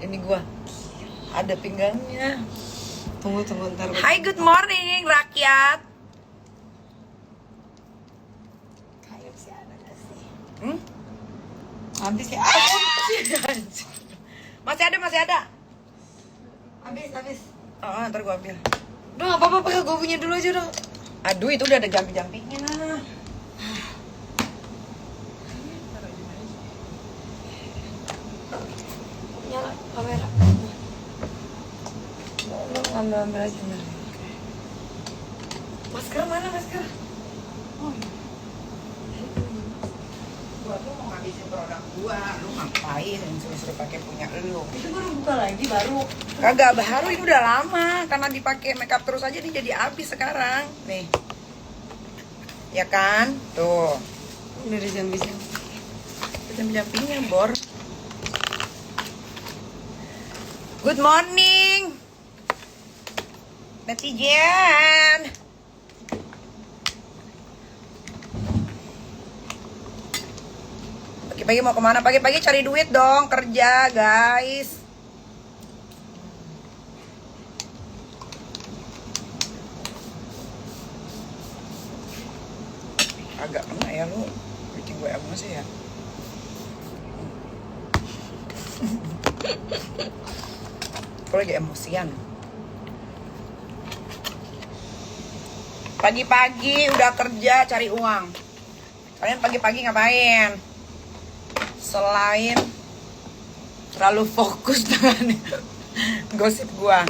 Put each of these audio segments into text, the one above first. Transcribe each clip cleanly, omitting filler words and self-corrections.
ini gua. Ada pinggangnya. Tunggu ntar. Hai, good morning rakyat. Kayak sih ada gak sih? Habis ya. Masih ada. Habis. Oh, ntar gua ambil. Udah gak apa-apa, pakai gue punya dulu aja dong. Aduh, itu udah ada jampi-jampinya. Nyala kamera. Lo ambil aja nih. Masker mana masker? Oh, Gua tuh mau ngabisin produk gua, lu ngapain suruh pakai punya lu? itu baru buka lagi baru. Kagak baru, ini udah lama karena dipakai makeup terus aja nih jadi habis sekarang. Nih. Ya kan? Tuh. Ini ada jam-jam. Jam-jampinya, Bor. Good morning. Netizen. Pagi-pagi mau kemana? Pagi-pagi cari duit dong, kerja guys. Agak kena ya lu, bikin gue emosi ya. Gue lagi emosian. Pagi-pagi udah kerja cari uang. Kalian pagi-pagi ngapain? Selain terlalu fokus dengan gosip gua.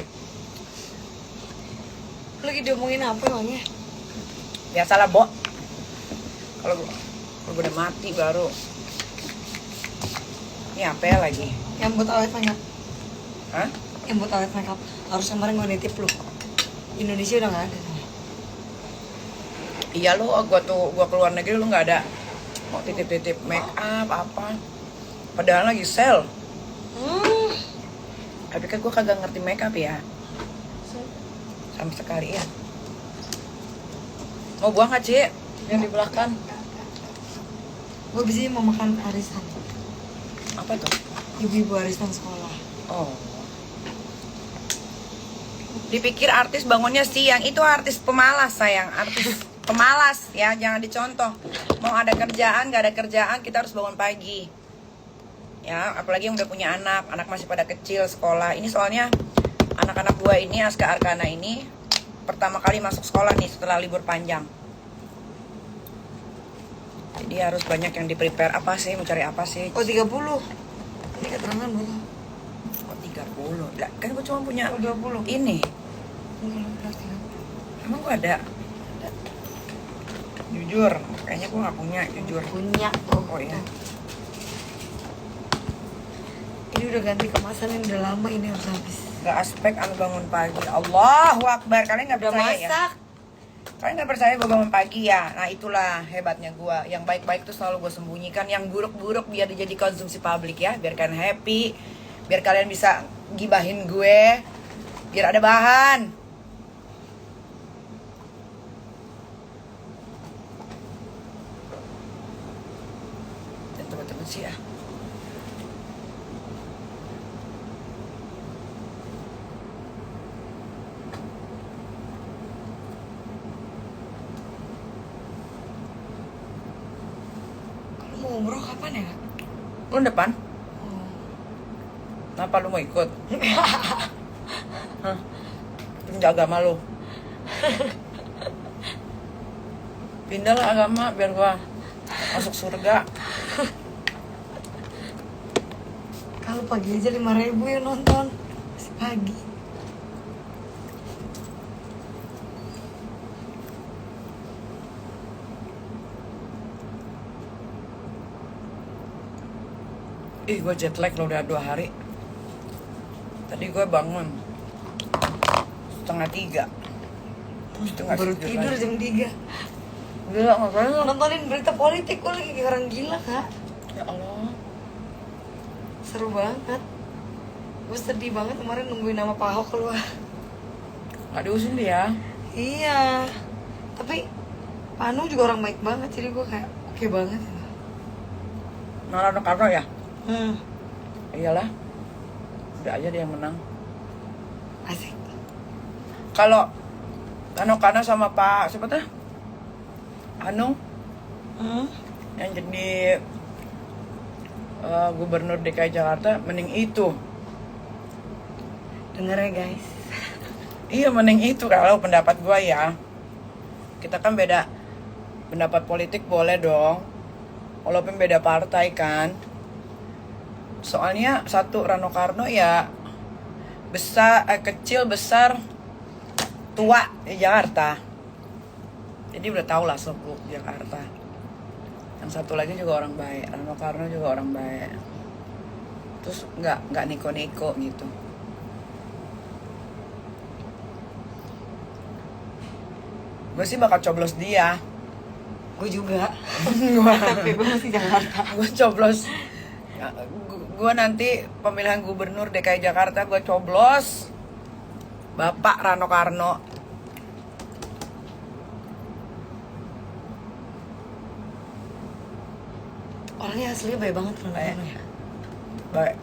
Lagi diomongin apa emangnya? Biasalah, Bo. Kalau gua udah mati baru. Ini apa ya lagi? Yang buat awet makeup. Hah? Yang buat awet makeup. Harus kemarin gue nitip lu. Indonesia udah gak ada. Iya lu, gua keluar negeri lu nggak ada. Mau titip-titip make up apa? Padahal lagi sale. Tapi kan gua kagak ngerti make up ya. Sama sekali ya. Mau buang nggak, Ci? Yang di belakang. Gue bisa mau makan arisan. Apa tuh? Ibu-ibu arisan sekolah. Oh. Dipikir artis bangunnya siang, itu artis pemalas sayang, artis pemalas ya, jangan dicontoh. Mau ada kerjaan, nggak ada kerjaan, kita harus bangun pagi. Ya, apalagi yang udah punya anak masih pada kecil sekolah. Ini soalnya anak-anak gua ini, Aska Arkana ini pertama kali masuk sekolah nih setelah libur panjang. Jadi harus banyak yang di-prepare. Apa sih, mau cari apa sih? Oh 30. Ini keterangan berapa? Kok 30? Lah, kan gua cuma punya Oh 20. ini. Ini Emang gua ada? Jujur, kayaknya gua nggak punya, jujur. punya. Oh ya. Ini udah ganti kemasan, ini udah lama, ini harus habis. Gak aspek aku bangun pagi. Allahu Akbar. Kalian nggak Udah percaya ya? masak. Kalian nggak percaya gue bangun pagi ya? Nah itulah hebatnya gue. Yang baik-baik tuh selalu gue sembunyikan. Yang buruk-buruk biar jadi konsumsi publik ya. Biar kalian happy. Biar kalian bisa gibahin gue. Biar ada bahan. Dan teman-teman sih ya. Mau umroh kapan ya? Lu depan? Kenapa lu mau ikut? Hah? Pindah agama lu. Pindahlah agama biar gua masuk surga. Kalau pagi aja 5.000 yang nonton. Masih pagi. Ih, gue jet lag lo udah 2 hari. Tadi gue bangun 2:30. Baru tidur jam 3. Gila, ngapain lo? Nontonin berita politik, gue lagi kayak orang gila, Kak. Ya Allah. Seru banget. Gue sedih banget kemarin nungguin nama Pak Ahok keluar. Gak diusung dia. Iya. Tapi Pak Anu juga orang baik banget, jadi gue kayak oke banget. Malah Soekarno ya? Hmm. Iyalah. Udah aja dia yang menang. Asik. Kalau Karena sama Pak siapa tuh? Anu yang jadi gubernur DKI Jakarta, mending itu. Denger ya guys. Iya, mending itu kalau pendapat gua ya. Kita kan beda pendapat politik, boleh dong. Walaupun beda partai kan. Soalnya satu, Rano Karno ya kecil besar tua di Jakarta. Jadi udah tau lah seluk Jakarta. Yang satu lagi juga orang baik, Rano Karno juga orang baik. Terus nggak niko-niko gitu. Gue sih bakal coblos dia. Gue juga. Gua Tapi gue masih Jakarta. gue coblos. Gue nanti pemilihan gubernur DKI Jakarta gue coblos Bapak Rano Karno. Orangnya aslinya baik banget Rano Baik. Karno ya. Baik.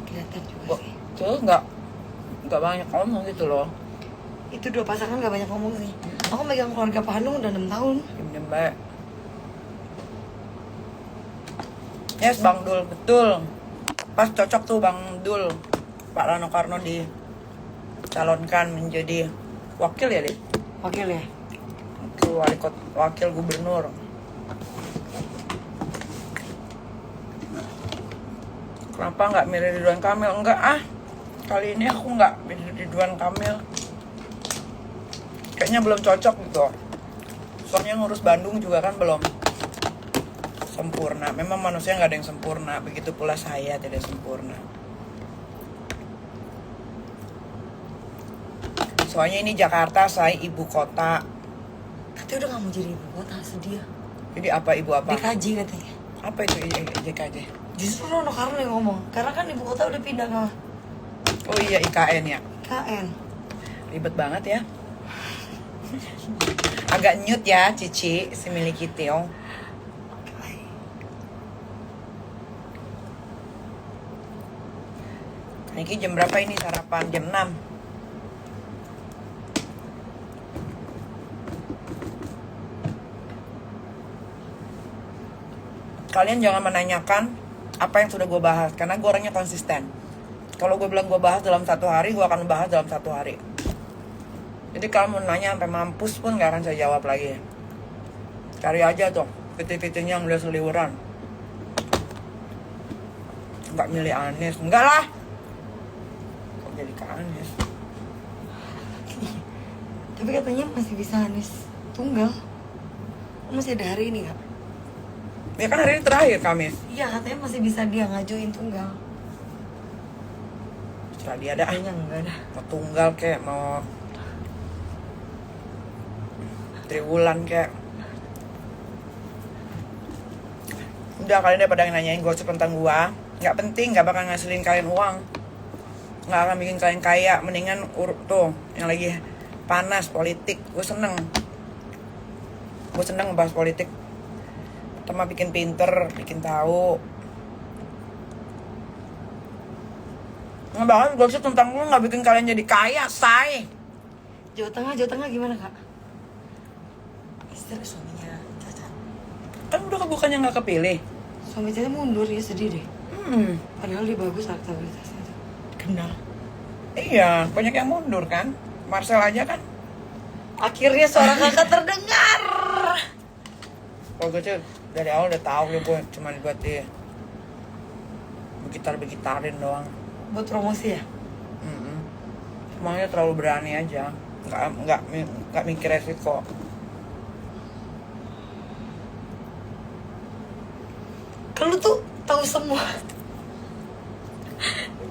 Kelihatan juga Gua sih. tuh nggak banyak ngomong gitu loh. Itu dua pasangan gak banyak ngomong sih. Aku megang keluarga Pak Hanung udah 6 tahun. Diem baik. Yes, Bang Dul, betul. Pas cocok tuh Bang Dul. Pak Rano Karno dicalonkan menjadi wakil ya, Dit? Wakil ya. Wakil gubernur. Kenapa nggak milih Ridwan Kamil? Enggak ah, kali ini aku nggak milih Ridwan Kamil. Kayaknya belum cocok gitu. Soalnya ngurus Bandung juga kan belum sempurna. Memang manusia nggak ada yang sempurna. Begitu pula saya tidak sempurna. Soalnya ini Jakarta, saya ibu kota. Katanya udah gak mau jadi ibu kota, sedih. Jadi apa ibu apa? DKJ katanya. Apa itu JKJ? Justru Rano Karno yang ngomong. Karena kan ibu kota udah pindah ke Oh iya, IKN ya. KN. Ribet banget ya. Agak nyut ya Cici, si Miliki Tiong. Niki jam berapa ini sarapan? Jam 6. Kalian jangan menanyakan apa yang sudah gue bahas, karena gue orangnya konsisten. Kalau gue bilang gue bahas dalam 1 hari, gue akan bahas dalam 1 hari. Jadi kalau mau nanya sampai mampus pun gak akan saya jawab lagi. Cari aja tuh PT-PT-nya yang udah seliweran. Nggak milih Anies, enggak lah. Kok jadi ke Anies? Tapi katanya masih bisa Anies tunggal. Masih ada hari ini gak? Ya kan hari ini terakhir Kamis. Iya katanya masih bisa dia ngajuin tunggal. Setelah dia ada Kayaknya enggak ada. mau tunggal kayak mau triwulan kayak. Udah, kalian daripada nanyain gosip tentang gua, nggak penting, nggak bakal ngasilin kalian uang, nggak akan bikin kalian kaya. Mendingan tuh yang lagi panas politik. Gue seneng ngebahas politik. Pertama bikin pinter, bikin tahu. Ngebahas gosip tentang gue nggak bikin kalian jadi kaya, say. Jawa Tengah gimana kak? Istri suaminya Caca. Kan udah bukannya nggak kepilih. Suami Caca mundur ya, sedih deh. Padahal dia bagus elektabilitasnya. Kenal. Iya, banyak yang mundur kan. Marcel aja kan. Akhirnya suara kakak terdengar. Kalau gue sih dari awal udah tahu ya, gue cuma buat dia begitarin doang. Buat promosi ya? Emangnya terlalu berani aja, nggak mikir resiko. Kalau tuh tahu semua.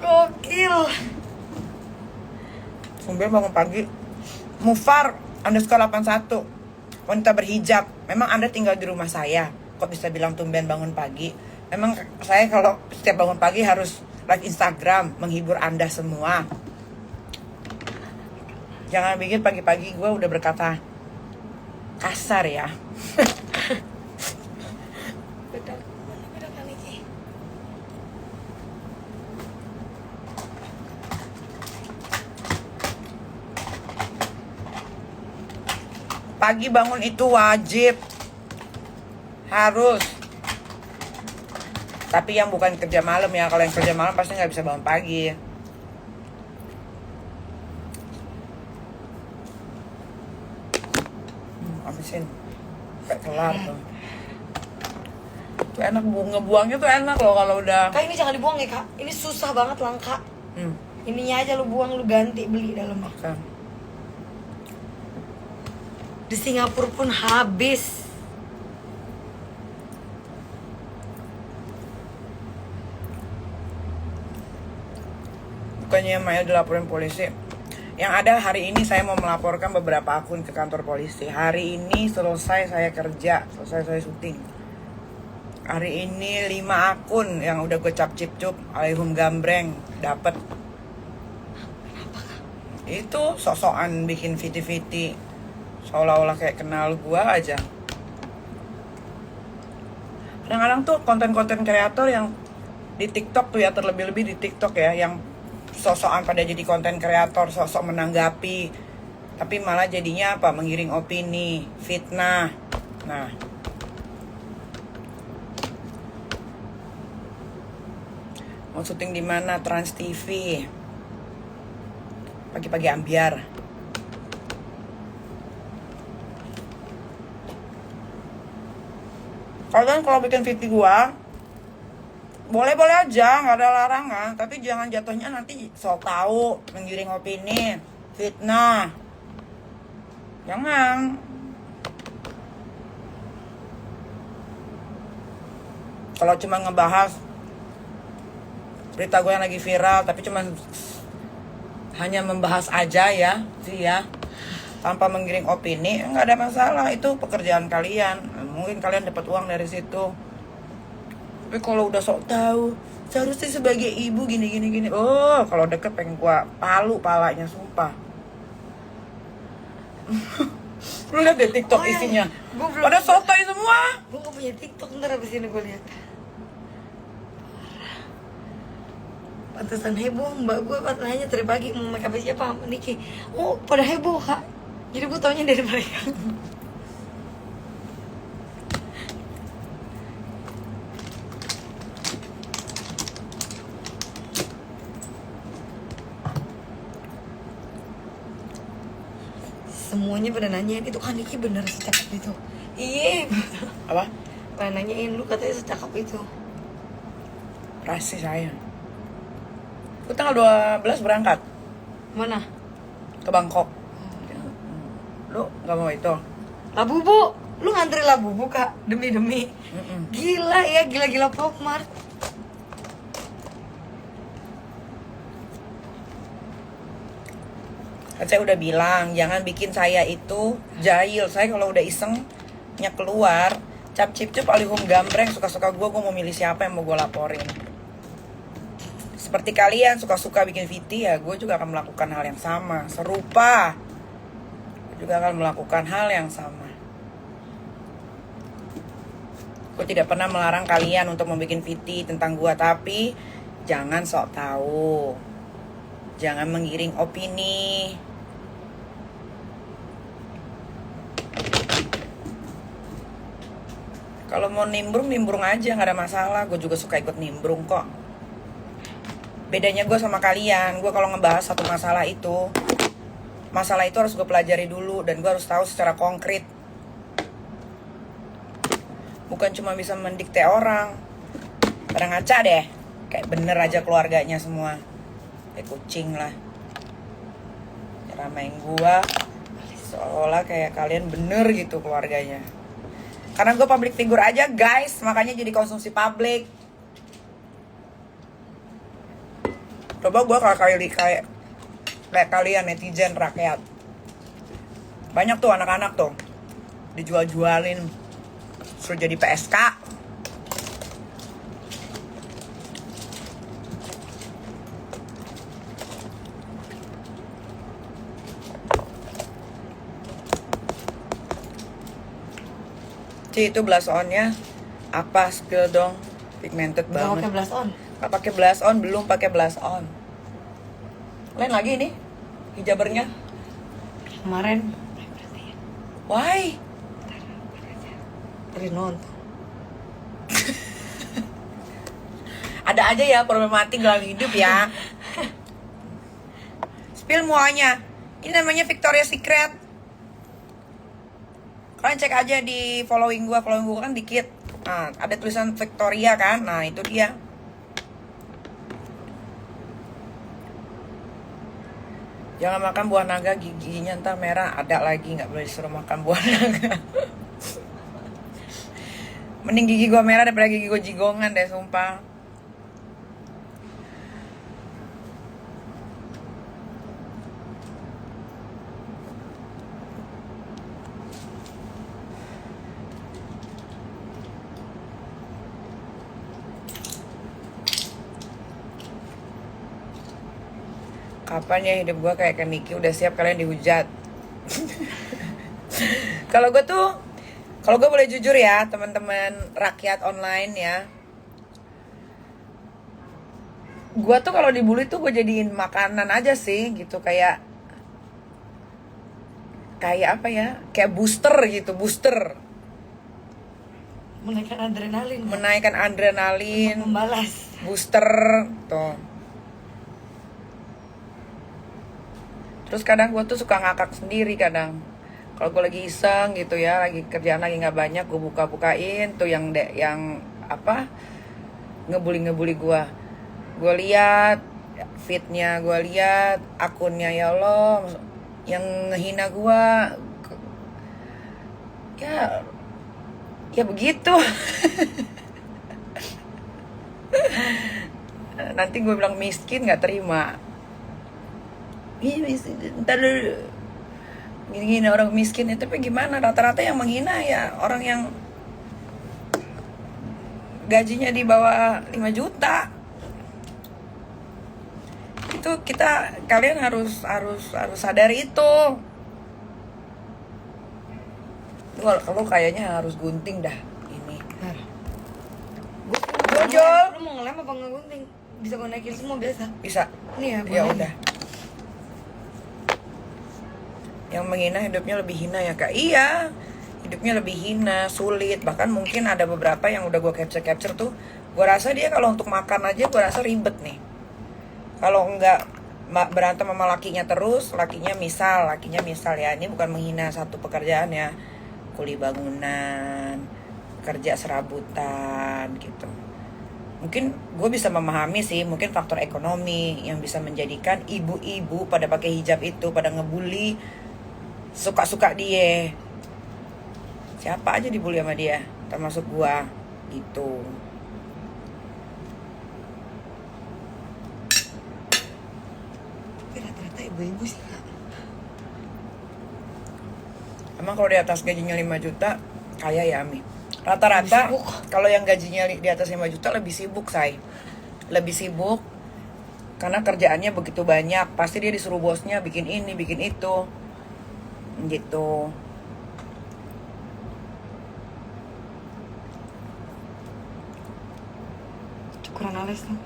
Gokil. Sumber bangun pagi. Mufar _81 wanita berhijab. Memang Anda tinggal di rumah saya, kok bisa bilang tumben bangun pagi? Memang saya kalau setiap bangun pagi harus live Instagram menghibur Anda semua. Jangan bikin pagi-pagi gue udah berkata kasar ya. Beda kali Ki. Pagi bangun itu wajib. Harus. Tapi yang bukan kerja malam ya. Kalau yang kerja malam pasti nggak bisa bangun pagi. Habisin. Kayak kelar tuh. Tuh enak, ngebuangnya tuh enak loh kalau udah. Kak, ini jangan dibuang ya, Kak. Ini susah banget langka. Ininya aja lu buang, lu ganti, beli dalamnya. Kan. Di Singapura pun habis. Bukannya Maya dilaporin polisi. Yang ada hari ini saya mau melaporkan beberapa akun ke kantor polisi. Hari ini selesai saya kerja, selesai saya syuting. Hari ini 5 akun yang udah gue cap-cip-cup, alihum gambreng, dapet. Itu sosokan bikin viti-viti seolah-olah kayak kenal gue aja. Kadang-kadang tuh konten-konten kreator yang di TikTok tuh ya, terlebih-lebih di TikTok ya, yang sosokan pada jadi konten kreator, sosok menanggapi, tapi malah jadinya apa? Menggiring opini, fitnah. Nah, mau syuting di mana? Trans TV. Pagi-pagi ambiar. Kalian kalau bikin video gua boleh-boleh aja, nggak ada larangan, tapi jangan jatuhnya nanti sok tahu, menggiring opini, fitnah. Jangan. Kalau cuma ngebahas berita gue yang lagi viral, tapi cuma hanya membahas aja ya, sih ya, tanpa menggiring opini, nggak ada masalah. Itu pekerjaan kalian, mungkin kalian dapat uang dari situ. Tapi kalau udah sok tahu, seharusnya sebagai ibu gini. Oh, kalau deket pengen gua palu palanya, sumpah. Lu lihat deh TikTok Oh, ya. isinya. Gua belum- Pada sotoy semua. Gue gak punya TikTok, ntar abis ini gue lihat. Pantesan heboh mbak gue pas nanya tadi pagi mau make up siapa sama Niki. Oh pada heboh Kak. Jadi gue taunya dari mereka. Semuanya pada nanyain itu kan Niki bener secakap itu. Iya. Apa? Pada nanyain lu katanya secakap itu. Rasis saya. Gue tanggal 12 berangkat Mana? ke Bangkok. Lu nggak mau itu? Labubu. Lu ngantri Labubu Kak demi. Mm-mm. Gila ya, gila Popmart. Kan saya udah bilang, jangan bikin saya itu jahil. Saya kalau udah isengnya keluar, cap-cip-cup alihum gambreng, suka-suka gue mau milih siapa yang mau gue laporin. Seperti kalian suka-suka bikin VT ya, gue juga akan melakukan hal yang sama, serupa. Gue juga akan melakukan hal yang sama. Gue tidak pernah melarang kalian untuk membuat VT tentang gue, tapi jangan sok tahu. Jangan menggiring opini. Kalau mau nimbrung aja, nggak ada masalah. Gue juga suka ikut nimbrung kok. Bedanya gue sama kalian, gue kalau ngebahas satu masalah itu harus gue pelajari dulu dan gue harus tahu secara konkret. Bukan cuma bisa mendikte orang. Pada ngaca deh, kayak bener aja keluarganya semua. Kayak kucing lah. Nyeramain gua seolah kayak kalian bener gitu keluarganya. Karena gue public figure aja guys, makanya jadi konsumsi publik. Coba gue kayak kalian netizen rakyat. Banyak tuh anak-anak tuh dijual-jualin suruh jadi PSK. Itu blush on-nya apa, spill dong. Pigmented Gak banget. pakai blush on. Gak pakai blush on, belum pakai blush on. Lain lagi nih hijabernya. Kemarin Why? Dari nonton. Ada aja ya problematik dalam hidup ya. Spill muanya. Ini namanya Victoria's Secret. Kalian cek aja di following gua kan dikit. Nah, ada tulisan Victoria kan. Nah, itu dia. Jangan makan buah naga, giginya ntar merah. Ada lagi, nggak boleh disuruh makan buah naga. Mending gigi gua merah daripada gigi gua jigongan deh, sumpah. Kapan ya hidup gue kayak ke Niki, udah siap kalian dihujat. Kalau gue boleh jujur ya teman-teman rakyat online ya, gue tuh kalau dibully tuh gue jadiin makanan aja sih gitu, kayak apa ya, kayak booster gitu, menaikkan adrenalin, Membalas. booster tuh. Terus kadang gue tuh suka ngakak sendiri kadang. Kalau gue lagi iseng gitu ya, lagi kerjaan lagi nggak banyak, gue bukain tuh yang apa, ngebully gue. Gue lihat feednya, gue lihat akunnya, ya Allah, yang ngehina gue. Ya begitu. Nanti gue bilang miskin, nggak terima. Ntar gini orang miskin itu, tapi gimana, rata-rata yang menghina ya orang yang gajinya di bawah 5 juta. Itu kalian harus sadar itu. Kalau kayaknya harus gunting dah ini. Jojol. Lu mau ngelem apa ngegunting? Bisa gue naikin semua biasa. Bisa. Nih Ya udah. Yang menghina hidupnya lebih hina ya kak. Iya, hidupnya lebih hina, sulit. Bahkan mungkin ada beberapa yang udah gue capture tuh, gue rasa dia kalau untuk makan aja gue rasa ribet nih. Kalau enggak berantem sama lakinya terus, lakinya misal ya, ini bukan menghina satu pekerjaan ya, kuli bangunan, kerja serabutan gitu. Mungkin gue bisa memahami sih, mungkin faktor ekonomi yang bisa menjadikan ibu-ibu pada pakai hijab itu, pada ngebully suka-suka dia. Siapa aja dibully sama dia, termasuk gua gitu. Tapi rata-rata ibu-ibu sih Kak. Emang kalau di atas gajinya 5 juta kaya ya Ami? Rata-rata kalau yang gajinya di atas 5 juta lebih sibuk, say. Lebih sibuk karena kerjaannya begitu banyak. Pasti dia disuruh bosnya bikin ini, bikin itu gitu. Cukuran alis tuh.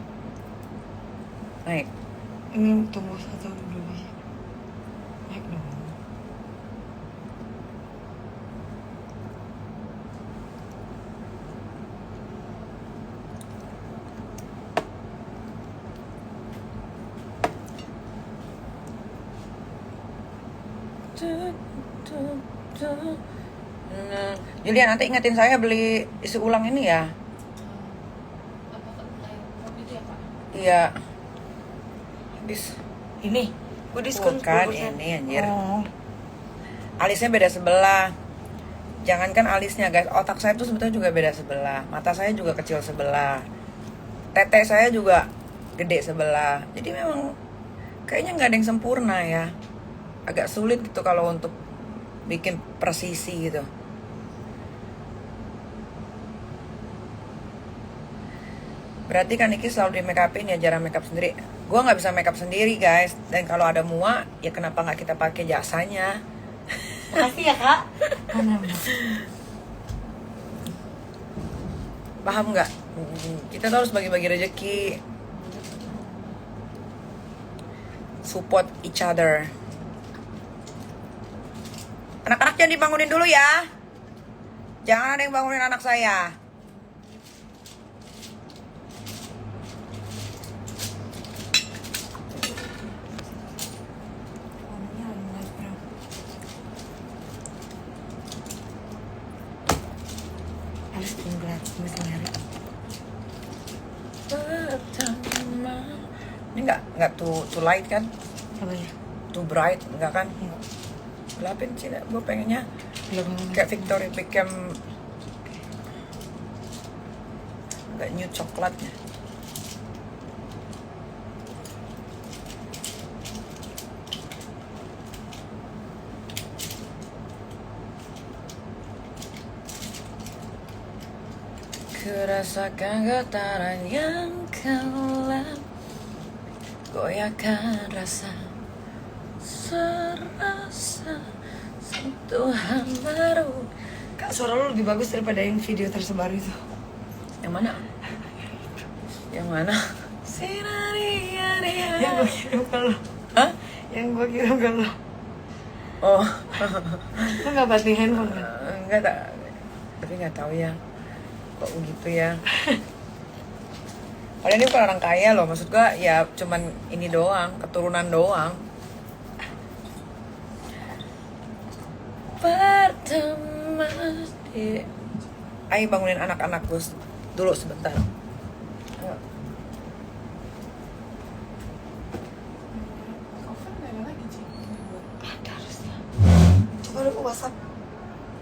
Naik. Ini tunggu 1 dulu biji. Naik dong. Julia, nanti ingetin saya beli isi ulang ini ya. Iya. Habis Ini gue diskon bukan 10%. ini anjir. Oh. Alisnya beda sebelah. Jangankan alisnya guys, otak saya tuh sebetulnya juga beda sebelah. Mata saya juga kecil sebelah. Tete saya juga gede sebelah. Jadi memang kayaknya nggak ada yang sempurna ya. Agak sulit gitu kalau untuk bikin presisi gitu. Berarti kan Niki selalu di make upin ya, jarang make up sendiri. Gue nggak bisa make up sendiri guys. Dan kalau ada muak, ya kenapa nggak kita pakai jasanya? Makasih ya Kak. Paham nggak? Kita tuh harus bagi-bagi rezeki. Support each other. Anak-anak jangan dibangunin dulu ya. Jangan ada yang bangunin anak saya. Harus tinggal, mesti nyari. Ini nggak too light kan? Apa ya? Too bright, enggak kan? Gelapin sih, gue pengennya kayak Victoria Beckham. Agak nude coklatnya. Kurasakan getaran yang kelam, goyahkan rasa, serasa sentuhan baru. Kak, suara lu lebih bagus daripada yang video tersebar itu. Yang mana? Yang mana? Yang gue kirim ke lo. Hah? Yang gue kirim ke lo. Oh, Lo gak banting handphone kan? enggak tak. Tapi nggak tahu ya. Kok begitu ya? Padahal ini bukan orang kaya loh, maksud gua ya cuman ini doang, keturunan doang. Pertama di... Ayo bangunin anak-anak Gus dulu sebentar. Ayo. Ada harusnya. Coba lu WhatsApp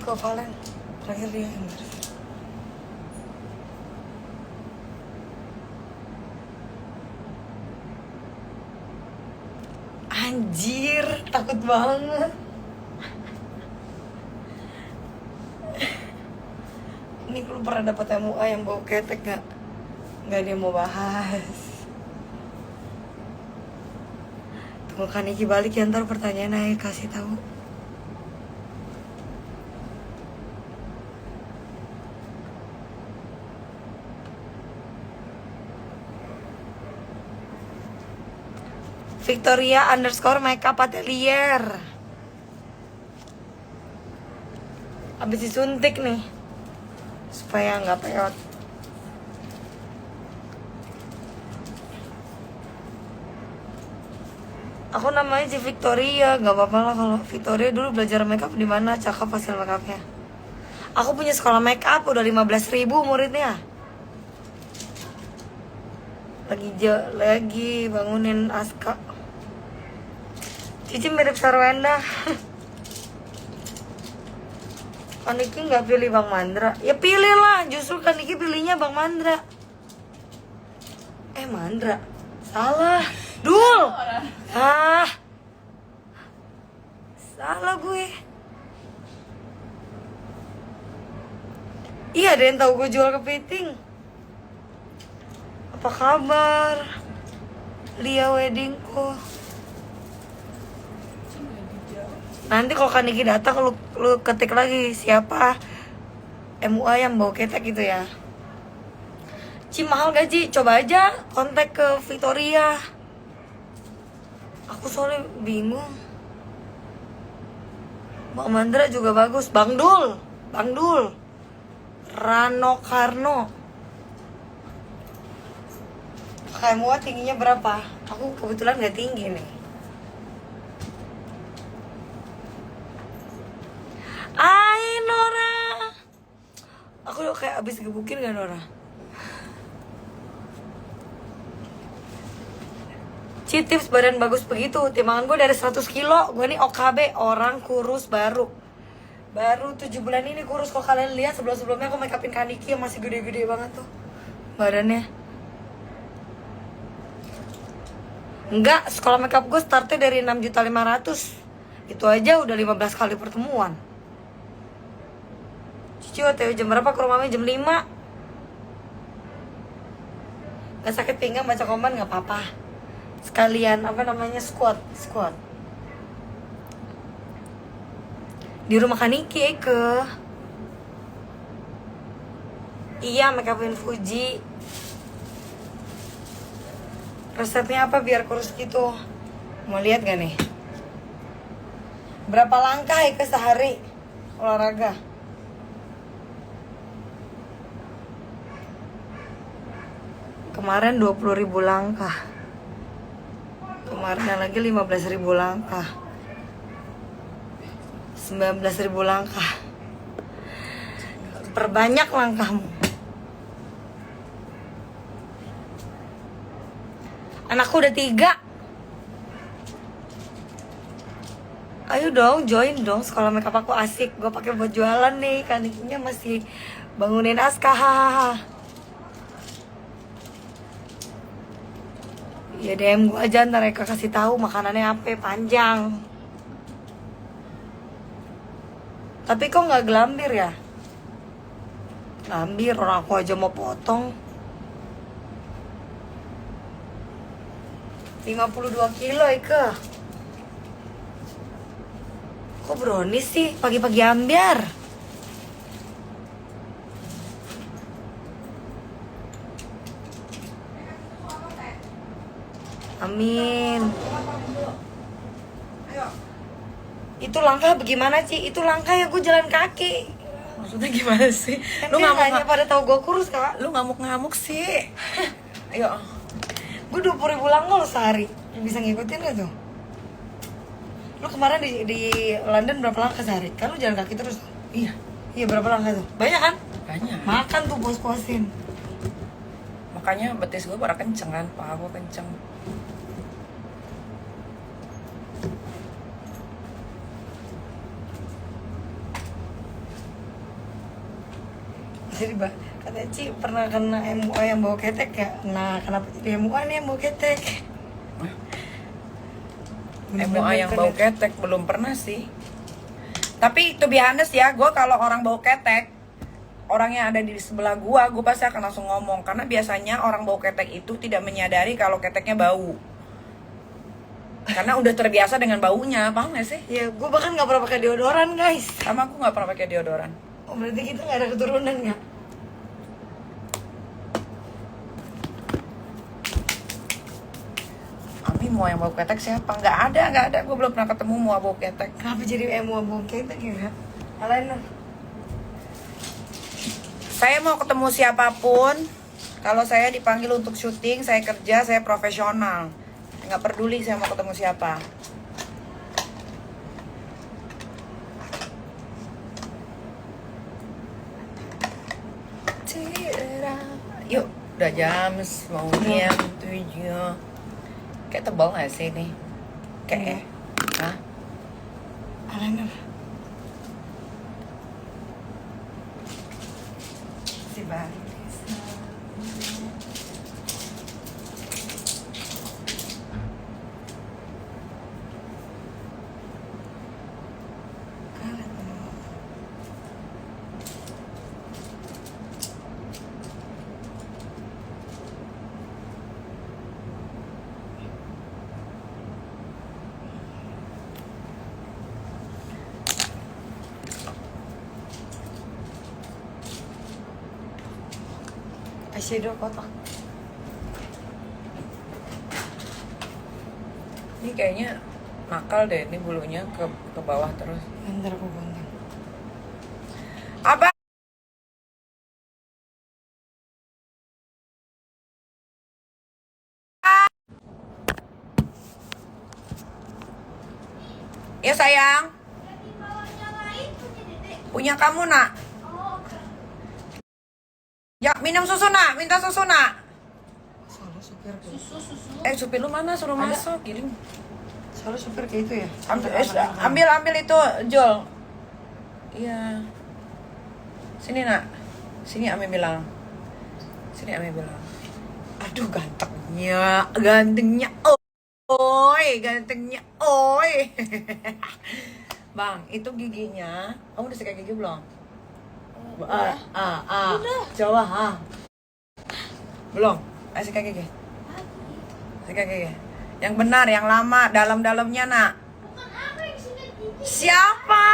ke Valen. Terakhir dia yang baru. Anjir, takut banget. Ini lu pernah dapet MUA yang bau ketek gak? Gak ada yang mau bahas. Tunggu kan Niki balik ya, ntar pertanyaan aja kasih tahu. Victoria _ makeup atelier. Abis disuntik nih supaya nggak peot. Aku namanya si Victoria, nggak apa-apa lah kalau Victoria dulu belajar makeup di mana, cakep hasil makeupnya. Aku punya sekolah makeup udah 15.000 muridnya. Lagi bangunin Aska. Cici mirip Sarwenda. Kaniki nggak pilih Bang Mandra. Ya pilih lah, justru Kaniki pilihnya Bang Mandra. Mandra. Salah. Dul. Salah gue. Iya, ada yang tahu gue jual kepiting. Apa kabar? Lia weddingku. Nanti kalau Kaniki datang lu ketik lagi siapa MUA yang bawa ketek gitu ya. Ci mahal gak Ci? Coba aja kontak ke Victoria. Aku soalnya bingung. Bang Mandra juga bagus. Bang Dul. Rano Karno. MUA tingginya berapa? Aku kebetulan gak tinggi nih. Hai Nora. Aku udah kayak abis gebukin gak Nora? Ci tips badan bagus begitu. Timbangan gue dari 100 kilo. Gue nih OKB, orang kurus baru 7 bulan ini kurus. Kalau kalian lihat sebelum-sebelumnya aku make upin Kaniki yang masih gede-gede banget tuh badannya. Enggak, sekolah makeup gue startnya dari 6.500.000. Itu aja udah 15 kali pertemuan. Cici OTW jam berapa? Ke rumahnya jam 5. Gak sakit pinggang baca komen gak apa-apa. Sekalian squat. Di rumah Kaniki ke. Iya, make upin Fuji. Resepnya apa biar kurus gitu? Mau lihat gak nih? Berapa langkah ke sehari? olahraga. Kemarin 20.000 langkah. Kemarin lagi 15.000 langkah. 19.000 langkah. Perbanyak langkahmu. Anakku udah 3. Ayo dong, join dong. Sekolah makeup aku asik. Gue pakai buat jualan nih. Kanikinya masih bangunin Aska. Hahaha. Ya DM gue aja, ntar mereka kasih tahu makanannya apa, panjang. Tapi kok nggak gelambir ya? Gelambir, orang aku aja mau potong. 52 kilo Ike. Kok brownies sih pagi-pagi ambiar? Amin. Itu langkah bagaimana Ci? Itu langkah ya, gue jalan kaki. Maksudnya gimana sih? Lu nggak pada tahu gue kurus Kak? Lu ngamuk-ngamuk sih. Ayo. Gue 20.000 langkah loh sehari. Bisa ngikutin gak tuh? Lu kemarin di London berapa langkah sehari? Kan lu jalan kaki terus. Iya. Iya, berapa langkah tuh? Banyak kan? Banyak. Makan tuh puas-puasin. Makanya betis gue pada kenceng kan, paha gue kenceng. Jadi katanya Ci pernah kena MUA yang bawa ketek ya? Nah, kenapa jadi MUA nih yang bawa ketek? MUA yang bau ketek belum pernah sih. Tapi to be honest ya, gue kalau orang bau ketek, orang yang ada di sebelah gue pasti akan langsung ngomong. Karena biasanya orang bau ketek itu tidak menyadari kalau keteknya bau. Karena udah terbiasa dengan baunya, paham gak sih? Ya, gue bahkan gak pernah pakai deodoran guys. Sama aku gak pernah pakai deodoran. Oh, berarti kita gak ada keturunan gak? Ami mau yang bau ketek siapa? Gak ada. Gue belum pernah ketemu mau bau ketek. Kenapa jadi MUA bawa ketek ya? Alain. Saya mau ketemu siapapun. Kalau saya dipanggil untuk syuting, saya kerja, saya profesional. Nggak peduli saya mau ketemu siapa. Yuk, udah jam mau jam 7. Kayak tebal gak sih ini? Kayak, hah? Alain. Si balik. Eyeshadow kotak. Ini kayaknya nakal deh, ini bulunya ke bawah terus. Ntar aku gunting. Apa? Ya sayang. Punya kamu nak. Ya minum susu nak, minta susu nak. Soalnya supir kayak Supir lu mana, suruh masuk giling. Soalnya supir kayak itu ya. Ambil itu Jol. Iya. Sini nak. Sini Ami bilang. Aduh gantengnya. Oi. Bang, itu giginya. Kamu udah sikat gigi belum? Udah. Coba Belum. Ayo sikat gigi. Yang benar, yang lama, dalam-dalamnya nak. Siapa?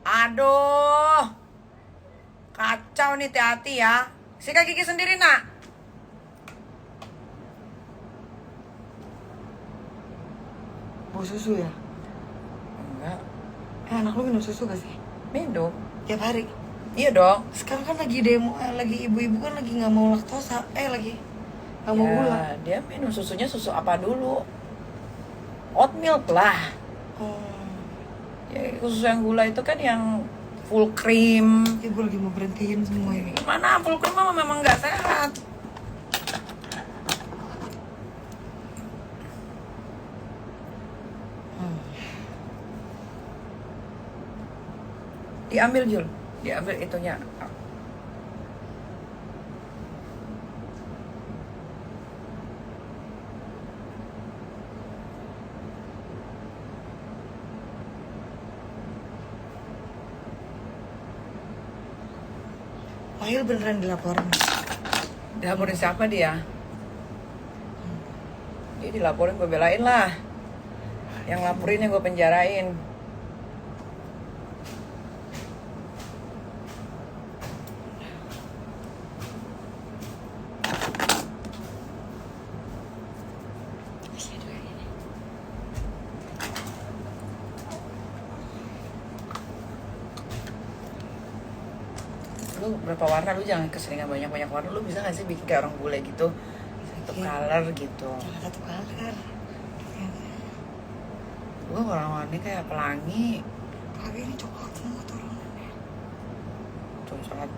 Aduh. Kacau nih, hati-hati ya. Sikat gigi sendiri nak. Bau susu ya? Enggak. Anak lu minum susu gak sih? Minum. tiap hari. Iya dong. Sekarang kan lagi demo, lagi ibu-ibu kan lagi nggak mau laktosa, lagi nggak mau gula. Dia minum susunya susu apa dulu? Oat milk lah. Oh, Ya, susu yang gula itu kan yang full cream. ibu lagi mau berhentiin semua ini. Gimana full cream mah memang nggak sehat. Diambil Jul, diambil itunya. Wahil beneran dilaporin. Dilaporin siapa dia? Dia dilaporin, gue belain lah. Yang laporin yang gue penjarain. Lu berapa warna, lu jangan keseringan banyak-banyak warna. Lu bisa gak sih bikin kayak orang bule gitu, satu color gitu. Jangan satu color. Gua warna-warni kayak pelangi. Kali ini coklat semua turunannya. Tuh sangat.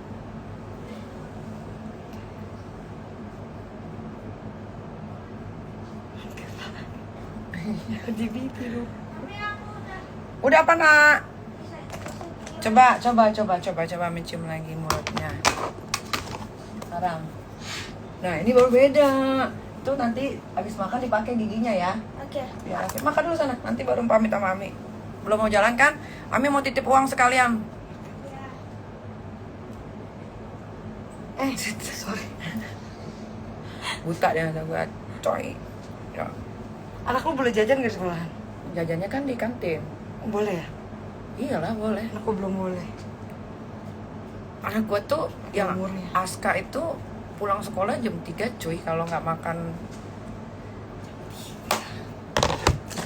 Udah apa nak? Coba mencium lagi mulutnya. Sekarang. Nah ini baru beda. Itu nanti habis makan dipakai giginya ya. Oke. Ya, makan dulu sana. Nanti baru pamit sama Ami. Belum mau jalan kan? Ami mau titip uang sekalian. Sorry. Buta dia kata gue, coy. Ya, Anak lu boleh jajan gak di sekolahan? jajannya kan di kantin. Boleh ya? Iyalah boleh. Aku belum boleh. Anak gue tuh yang Umurnya. Aska itu pulang sekolah jam 3 cuy, kalau nggak makan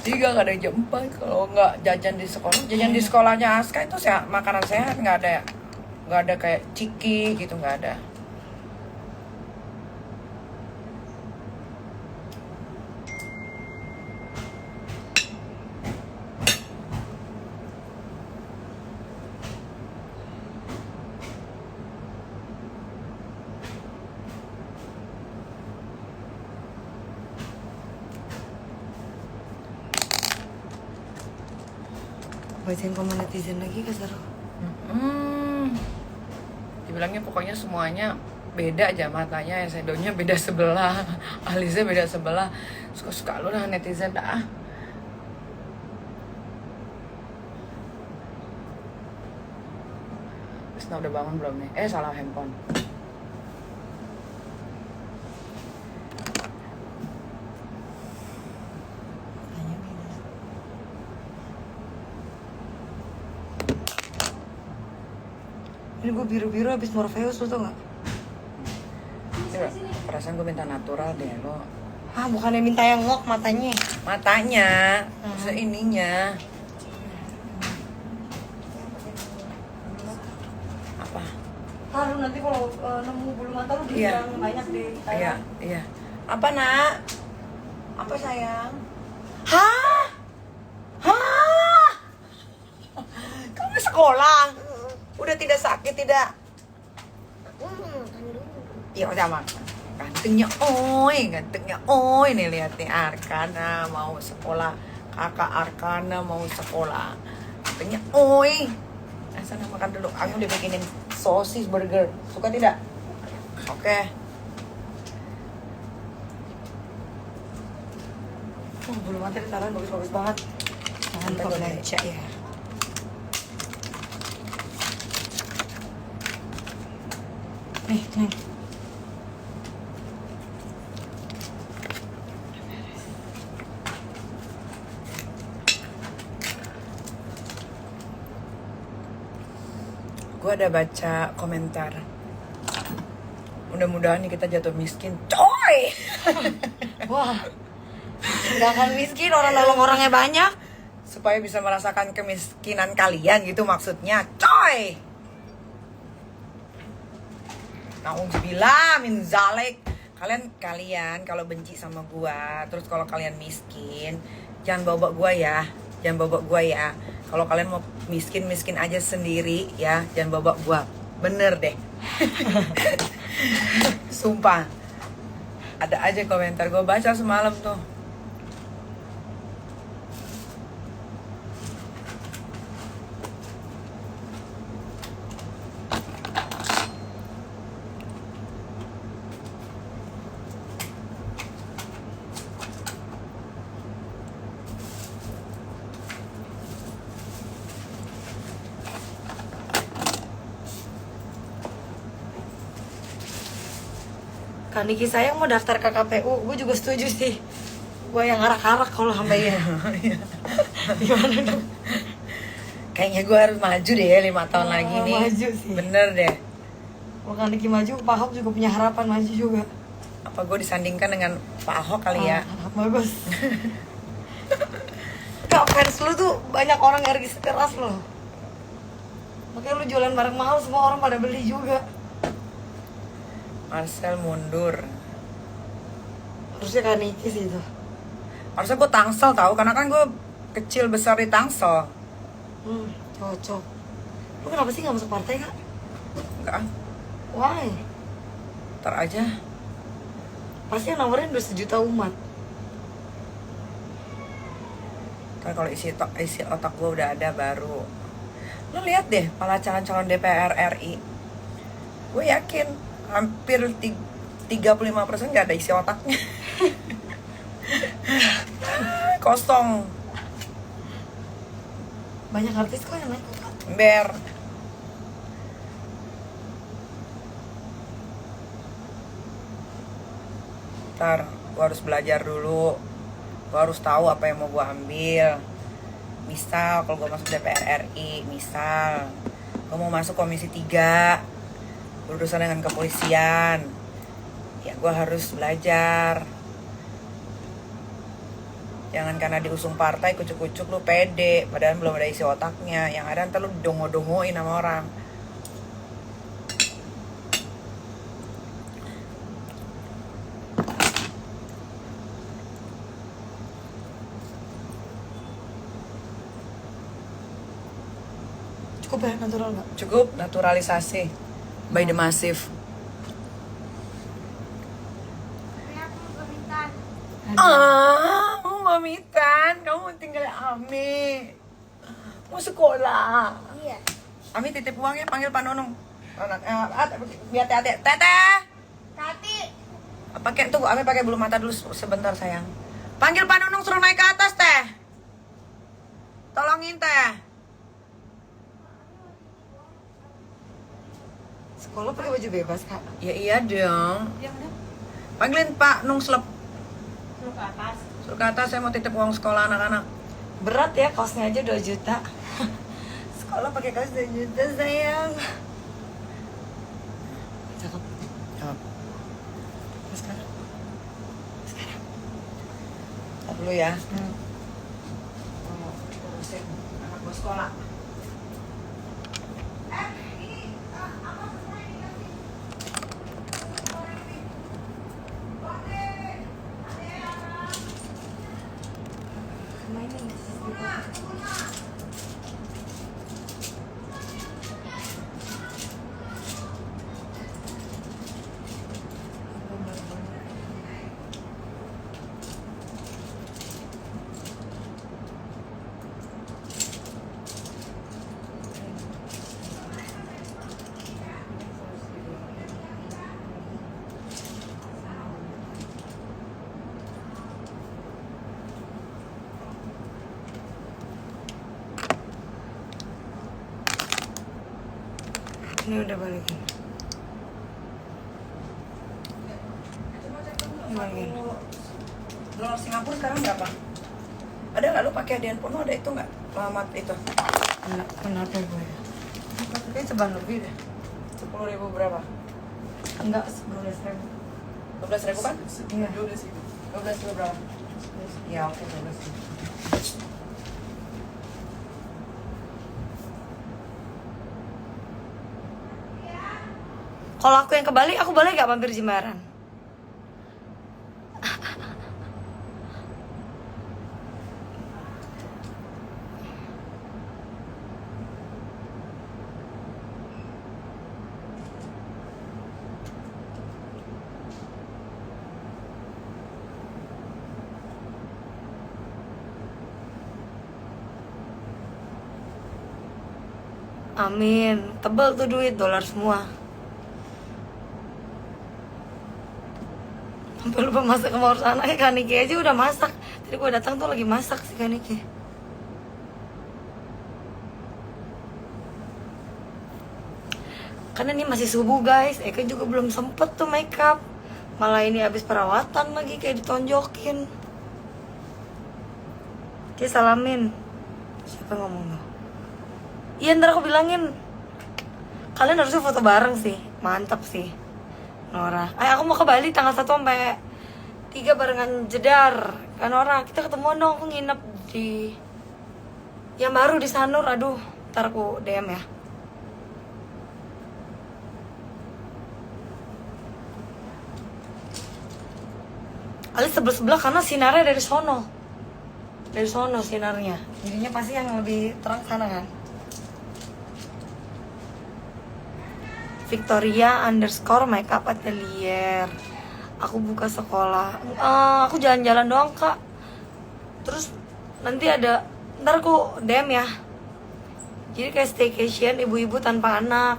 3 kadang jam 4 kalau nggak jajan di sekolah. Jajan di sekolahnya Aska itu sehat, makanan sehat, nggak ada kayak ciki gitu, nggak ada. Bacain komen netizen lagi gak seru? Dibilangnya pokoknya semuanya beda aja, matanya eyeshadownya beda sebelah, alisnya beda sebelah. Suka-suka lu lah netizen dah. Krisna udah bangun belum nih? Salah handphone. Ini gue biru-biru abis Morpheus lu tau gak? Coba, perasaan gue minta natural deh lo. Ah bukannya minta yang ngok matanya. Matanya, seininya. Apa? Haru nanti kalau nemu bulu mata lu Iya. bilang banyak deh. Iya. Apa nak? Apa sayang? Hah? Hah? Kamu sekolah? Udah tidak sakit tidak? Iya udah makan. Gantengnya oi nih, lihat nih Arkana mau sekolah, kakak Arkana mau sekolah. Gantengnya oi. Sana makan dulu. Aku udah bikinin sosis burger. Suka tidak? Oke. Bulu mata ditaruh bagus-bagus banget. Jangan lupa Betul, belanja ya. Nih. Gue ada baca komentar. Mudah-mudahan nih kita jatuh miskin, coy. Wah. Gak akan miskin, orang nolong orangnya banyak. supaya bisa merasakan kemiskinan kalian gitu maksudnya, coy. Nauzubillah min zalik. Kalian kalau benci sama gua, terus kalau kalian miskin, jangan bawa gua ya. Jangan bawa gua ya. Kalau kalian mau miskin aja sendiri ya, jangan bawa gua. Bener deh. Sumpah. Ada aja komentar gua baca semalam tuh. Kaniki sayang mau daftar ke KPU, gue juga setuju sih. Gue yang arak-arak kalau sampai ya. Gimana dong? Kayaknya gue harus maju deh ya 5 tahun lagi nih. Maju sih. Bener deh. Kalau Kaniki maju, Pak Ahok juga punya harapan maju juga. Apa gue disandingkan dengan Pak Ahok kali ya? Bagus. Kak, fans lu tuh banyak orang yang keras loh. Makanya lu jualan barang mahal, semua orang pada beli juga. Marcel mundur. Harusnya Kaniki sih itu. Harusnya gue Tangsel tahu, karena kan gue kecil besar di Tangsel. Cocok. Lu kenapa sih gak masuk partai, Kak? Enggak, Why? ntar aja. Pasti yang nawarin udah 1 juta umat. Kan kalau isi otak gue udah ada baru. Lu lihat deh, para calon DPR RI. Gue yakin hampir 35% gak ada isi otaknya. Kosong. Banyak artis kok yang naik, Kak. Ber. Ntar gue harus belajar dulu. Gue harus tahu apa yang mau gue ambil. Misal kalau gue masuk DPR RI, misal gue mau masuk Komisi 3 berurusan dengan kepolisian, ya gue harus belajar. Jangan karena diusung partai kucuk-kucuk lu pede, padahal belum ada isi otaknya. Yang ada ntar lu dongo-dongoin sama orang. Cukup ya, natural nggak? Cukup naturalisasi by the massive. Mau pamitan, kamu tinggal Ami. Mau sekolah. Iya. Ami titip uang ya, panggil Pak Nunung. Biar Tete. Teteh. Tati. Pakai tunggu, Ami pakai bulu mata dulu sebentar sayang. Panggil Pak Nunung suruh naik ke atas teh. Tolongin teh. Sekolah pakai baju bebas, Kak. Ya iya dong. Diam, diam. Panggilin Pak Nung Slep. Suruh ke atas. Suruh ke atas, saya mau titip uang sekolah anak-anak. Berat ya, kaosnya aja 2 juta. Sekolah pakai kaos 2 juta, sayang. Cakep. Cakep. Sekarang. Ntar dulu ya. Urusin anak gue sekolah. Ini udah balikin. Dolar Singapura sekarang berapa? Ada nggak lu pakai hadiah Pono, ada itu nggak? Alamat itu. Kenapa gue ya? Tapi seban lebih deh. 10.000 berapa? Enggak, 11.000. 12.000 kan? Iya. 12.000 berapa? Ya oke 12.000. Kalau aku yang ke Bali, aku boleh gak mampir Jimbaran? Amin. Tebel tuh duit, dolar semua. Sampai lupa masak sama urus anaknya. Kaniki aja udah masak. Tadi gue datang tuh lagi masak si Kaniki. Karena ini masih subuh guys. Eka juga belum sempet tuh makeup. Malah ini habis perawatan lagi kayak ditonjokin. Dia salamin. Siapa yang ngomong tuh? Iya ntar aku bilangin. Kalian harusnya foto bareng sih. Mantap sih Nora. Aku mau ke Bali tanggal 1 sampai 3 barengan Jedar. Kan Nora, kita ketemu dong. Aku nginep di yang baru di Sanur. Aduh, ntar aku DM ya. Ali sebelah-sebelah karena sinarnya dari sono. Dari sono sinarnya. Jadinya pasti yang lebih terang sana kan. Victoria _ makeup atelier. Aku buka sekolah. Aku jalan-jalan doang kak. Terus nanti ada, ntar aku DM ya. Jadi kayak staycation ibu-ibu tanpa anak.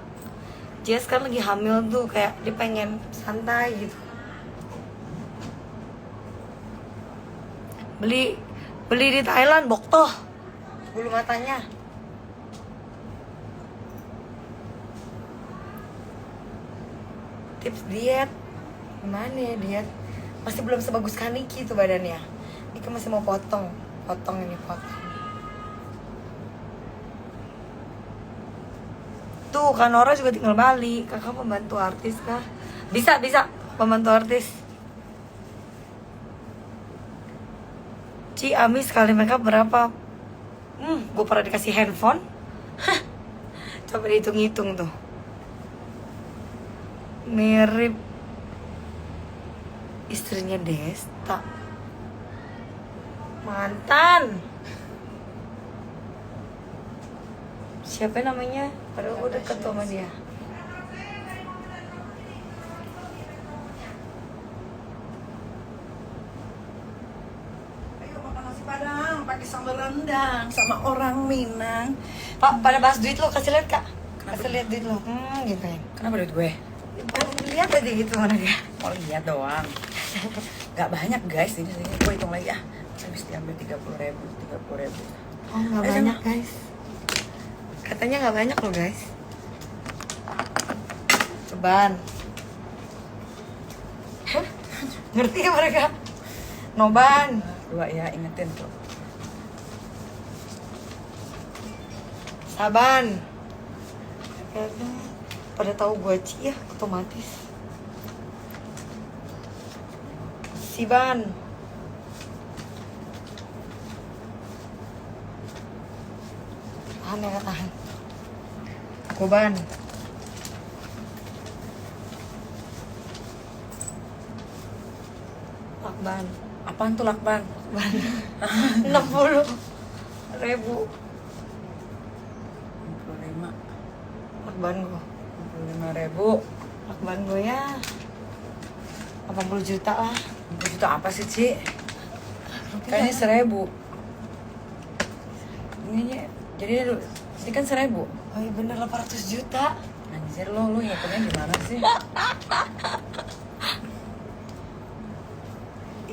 Jess kan lagi hamil tuh, kayak dia pengen santai gitu. Beli di Thailand, Boktoh. Bulu matanya. Tips diet. Gimana ya diet? Masih belum sebagus Kaniki tuh badannya. Ika masih mau potong. Potong. Tuh, Kak Nora juga tinggal Bali. Kakak pembantu artis kah? Bisa, pembantu artis. Ci, Ami sekali makeup berapa? Gue pernah dikasih handphone. Hah, coba dihitung-hitung tuh. Mirip istrinya Desta. Mantan. Siapa namanya? Padahal gue deket sama dia. Ayo makan nasi padang pakai sambal rendang sama orang Minang. Pak, pada bahas duit lo, kasih lihat kak. Kasih lihat duit lo. Gitu ya. Kenapa duit gue? Lihat aja gitu mana dia. Mau lihat doang. Gak banyak guys, ini gue hitung lagi ya. Habis diambil 30.000. Oh nggak Ayo, banyak sama. guys. Katanya nggak banyak loh guys. Ceban. Hah? Ngerti ya mereka? Noban. 2 ya, ingetin tuh. Saban. Kayaknya pada tahu gue Ci ya, otomatis. Siban. Tahan ya, tahan. Koban. Lakban. Apaan tuh lakban? 60.000. 65. Lakban gue. 65.000. Lakban gue ya 80 juta lah. 60 juta apa sih, Ci? Kayaknya 1.000. Jadi ini kan 1.000. Oh iya bener 800 juta. Anjir lu ngitungnya gimana sih?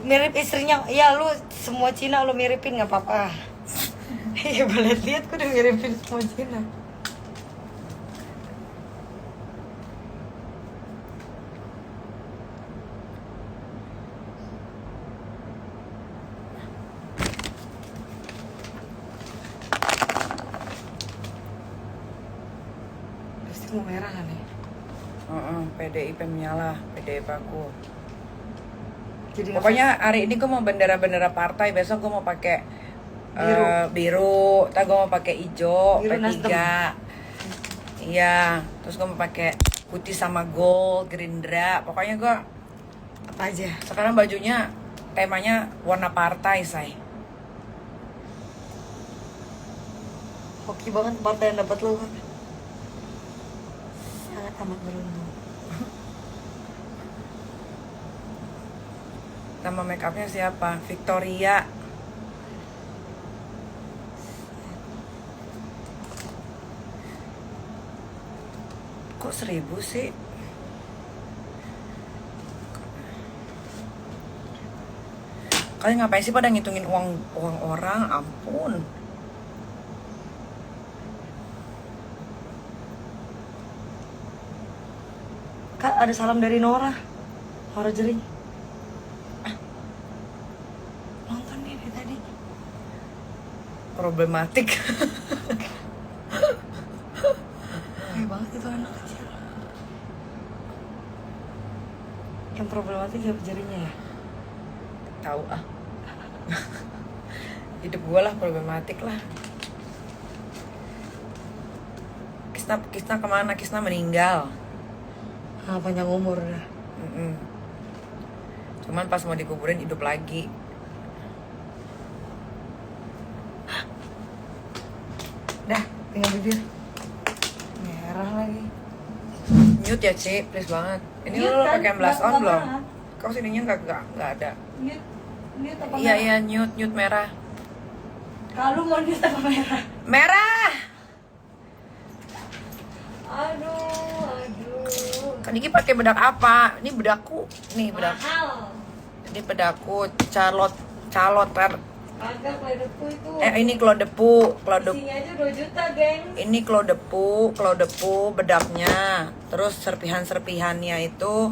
Mirip istrinya. Ya lu semua Cina lu miripin nggak apa-apa. Iya boleh lihat gue udah miripin semua Cina. Pasti mau merah kan ya? PDIP menyala, PDIP aku. Jadi Pokoknya hari ini gue mau bendera-bendera partai, besok gue mau pakai Biru. biru, gue mau pakai hijau, Biru P3. Iya, terus gue mau pakai putih sama gold, Gerindra. Pokoknya gue Apa aja? sekarang bajunya temanya warna partai, say. Hoki banget partai yang dapat lo. Sangat amat beruntung. Nama make upnya siapa? Victoria. Kok 1.000 sih? Kalian ngapain sih pada ngitungin uang orang? Ampun. Kak, ada salam dari Nora. Nora Jering. Nonton nih dari tadi. Problematik. Kayak banget itu anak kecil. Yang problematik ya jarinya ya. Tahu ah. Hidup gue lah problematik lah. Kisna kemana? Kisna meninggal. Ah, panjang umur dah. Mm-mm. Cuman pas mau dikuburin hidup lagi. Dah, tinggal bibir. Merah lagi. Mute ya Ci, please banget. Ini Mute lu kan? pakai blush on Nggak belum? merah. Kok sininya nggak ada? Mute apa Iya iya mute merah. Kalau mau mute apa merah? Merah. Aduh. Kan Niki pakai bedak apa? Ini bedakku. Nih bedak. Mahal. Ini bedakku calot. Agak kledepu itu. Ini Clo Depu. Isinya aja 2 juta, geng. Ini Clo Depu bedaknya. Terus serpihan-serpihannya itu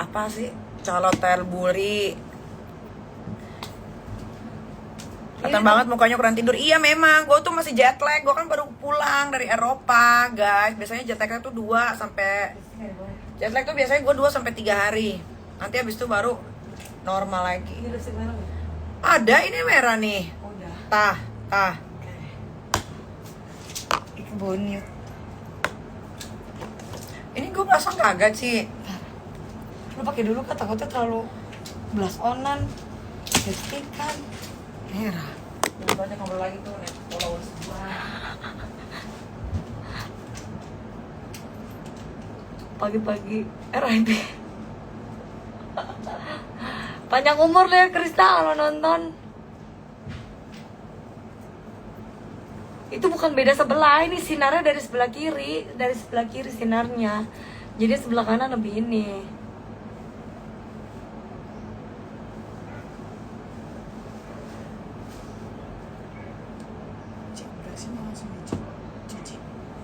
apa sih? Calot Tilbury. Kelihatan banget mukanya kurang tidur. Iya memang, gue tuh masih jet lag. Gue kan baru pulang dari Eropa, guys. Biasanya jet lagnya tuh 2 sampai jet lag tuh biasanya gue 2 sampai 3 hari. Nanti habis itu baru normal lagi. Ini lipstick merah nggak? Ada ini merah nih. Udah. Tah. Oke. Ini bonyut. Ini gue pasang kagak sih. Lu pakai dulu kan takutnya terlalu blush onan, lipstickan. Merah. Jangan banyak ngobrol lagi tuh nih followers gua. Pagi-pagi RIP. Panjang umur deh Kristal kalau nonton. Itu bukan beda sebelah, ini sinarnya dari sebelah kiri sinarnya. Jadi sebelah kanan lebih ini.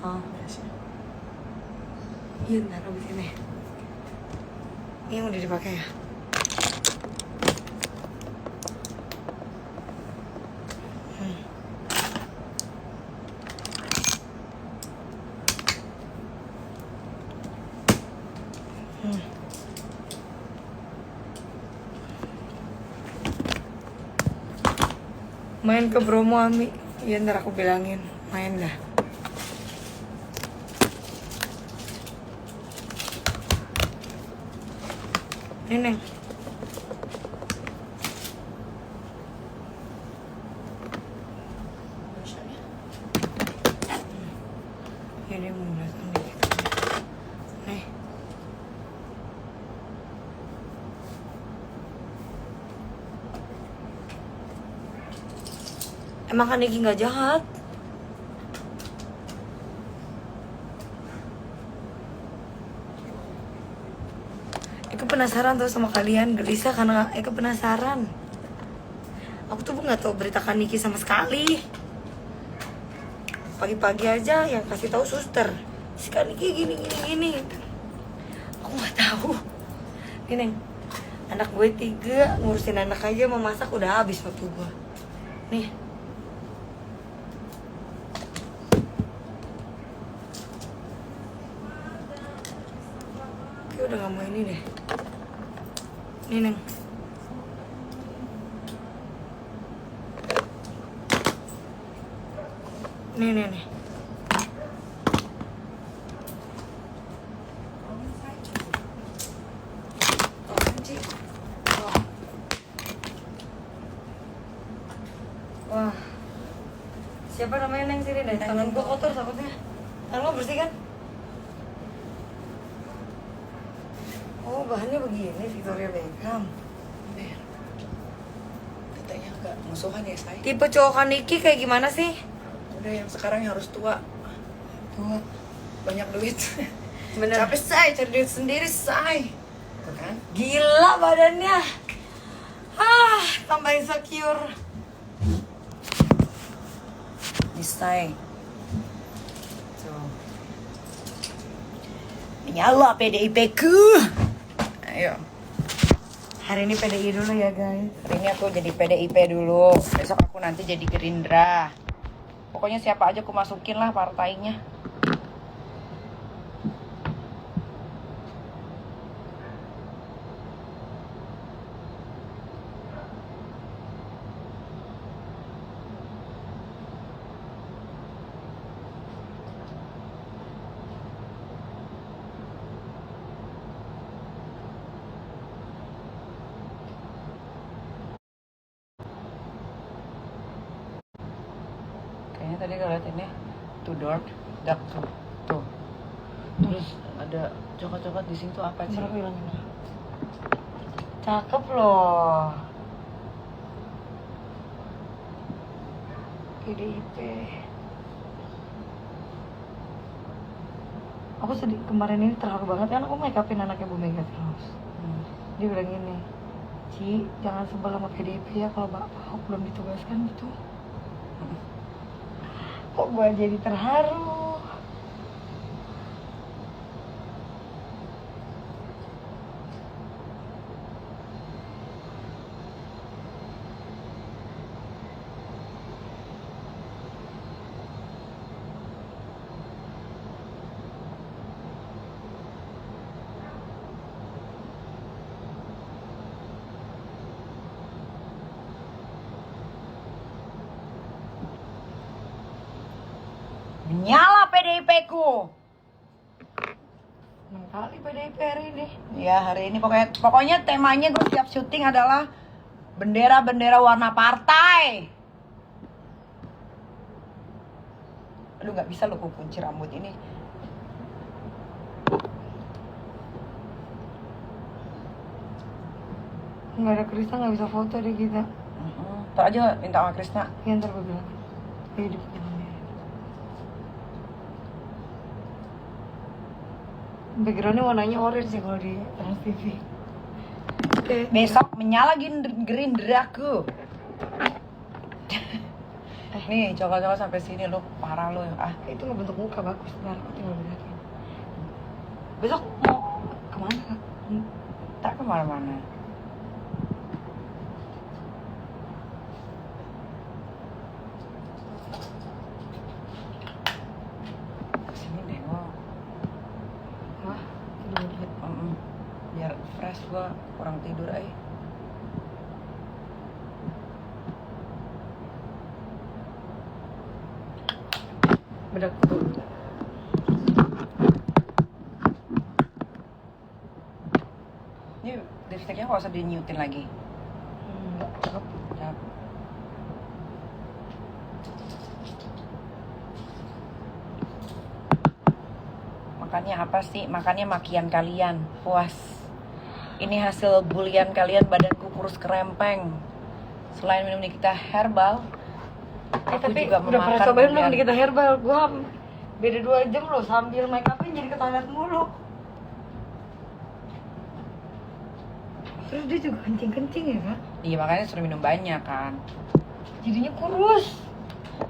Oh. Iya, ntar abis ini. Ini yang udah dipakai ya? Main ke Bromo Ami. Iya ntar aku bilangin. Main dah. Ini Neng. Ini mau datang dikit. Nih. Emang kan Niki nggak jahat? Eka penasaran tuh sama kalian, gelisah karena Eka penasaran. Aku tuh nggak tahu berita Niki sama sekali. Pagi-pagi aja yang kasih tahu suster, si Niki gini. Aku nggak tahu. Ini Neng, anak gue 3, ngurusin anak aja mau masak udah habis waktu gue. Nih. Oke, udah gak mau ini deh. Nih Neng. Nih. Wah. Siapa namanya Neng sini deh? Tangan gua kotor takutnya. Tangan lo bersih kan? Oh, bahannya begini Victoria Beckham. Katanya agak musuhan ya, say. Tipe cowok Kaniki kayak gimana sih? Udah yang sekarang yang harus tua. Tua. Banyak duit. Bener. Tapi say, cari duit sendiri, say. Tuh kan? Gila badannya. Tambah insecure. Say. Tuh. Menyala PDIP ku. Ayo. Hari ini PDI dulu ya guys. Hari ini aku jadi PDIP dulu. Besok aku nanti jadi Gerindra. Pokoknya siapa aja aku masukin lah partainya. Kayaknya tadi kalau lihat ini Tudor, dak tuh. Terus ada coklat-coklat di sini tuh apa sih? Berapa bilangnya? Cakep loh. PDIP. Aku sedih kemarin ini terharu banget kan aku make upin anaknya Bu Mega terus. Dia bilang gini, Ci, jangan sebel sama PDIP ya kalau Bapak Ahok belum ditugaskan gitu. Kok gua jadi terharu? Menyala PDIP ku. 6 kali PDIP hari ini. Ya hari ini pokoknya temanya gue siap syuting adalah bendera-bendera warna partai. Aduh nggak bisa lo kunci rambut ini. Nggak ada Krisna nggak bisa foto deh kita. Ntar aja minta sama Krisna. Ya ntar gue bilang. Ya di pinggir. Backgroundnya warnanya orange sih kalau di Trans TV. Oke. Besok menyala Gerindraku. Nih coklat-coklat sampai sini lo parah lo. Itu nggak bentuk muka bagus. Ntar aku tinggal berakin. Besok mau kemana kak? Tak kemana-mana. Sini deh lo. Wah, tidur. Biar fresh gua kurang tidur aja. Bedak. Ini lipstiknya nggak usah dinyutin lagi. Cakep. Cakep. Makannya apa sih? Makannya makian kalian. Puas. Ini hasil bulian kalian, badanku kurus kerempeng. Selain minum Nikita Herbal, aku Tapi juga udah pernah memakan cobain belum bulian. di kita herbal? Gua beda 2 jam loh sambil make upin jadi ke toilet mulu. Terus dia juga kencing-kencing ya kak? Iya makanya suruh minum banyak kan. Jadinya kurus.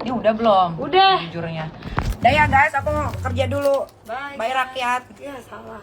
Ini udah belum? Udah. Jujurnya. Udah ya guys, aku mau kerja dulu. Bye. Bye rakyat. Ya salah.